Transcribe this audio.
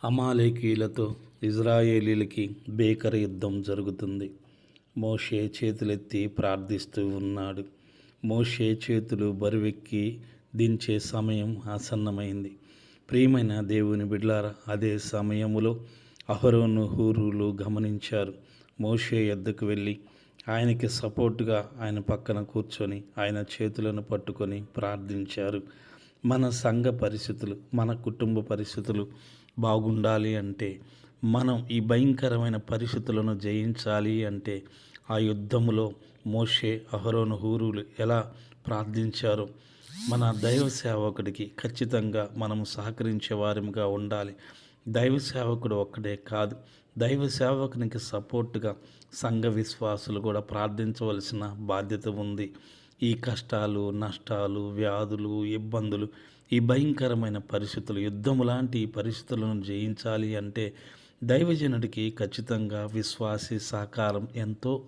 అమాలేకీయులతో ఇజ్రాయేలీలకి భీకర యుద్ధం జరుగుతుంది. మోషే చేతులెత్తి ప్రార్థిస్తూ ఉన్నాడు. మోషే చేతులు బరువెక్కి దించే సమయం ఆసన్నమైంది. ప్రియమైన దేవుని బిడ్డలారా, అదే సమయములో అహరోను హూరులు గమనించారు. మోషే యొద్దకు వెళ్ళి ఆయనకి సపోర్టుగా ఆయన పక్కన కూర్చొని ఆయన చేతులను పట్టుకొని ప్రార్థించారు. మన సంఘ పరిస్థితులు, మన కుటుంబ పరిస్థితులు బాగుండాలి అంటే, మనం ఈ భయంకరమైన పరిస్థితులను జయించాలి అంటే, ఆ యుద్ధములో మోషే, అహరోను హూరులు ఎలా ప్రార్థించారో మన దైవ సేవకుడికి ఖచ్చితంగా మనం సహకరించే వారిగా ఉండాలి. దైవ సేవకుడు ఒక్కడే కాదు, దైవ సేవకునికి సపోర్టుగా సంఘ విశ్వాసులు కూడా ప్రార్థించవలసిన బాధ్యత ఉంది. ఈ కష్టాలు, నష్టాలు, వ్యాధులు, ఇబ్బందులు, ఈ భయంకరమైన పరిస్థితులు, యుద్ధము లాంటి ఈ పరిస్థితులను జయించాలి అంటే దైవజనుడికి ఖచ్చితంగా విశ్వాసి సహకారం ఎంతో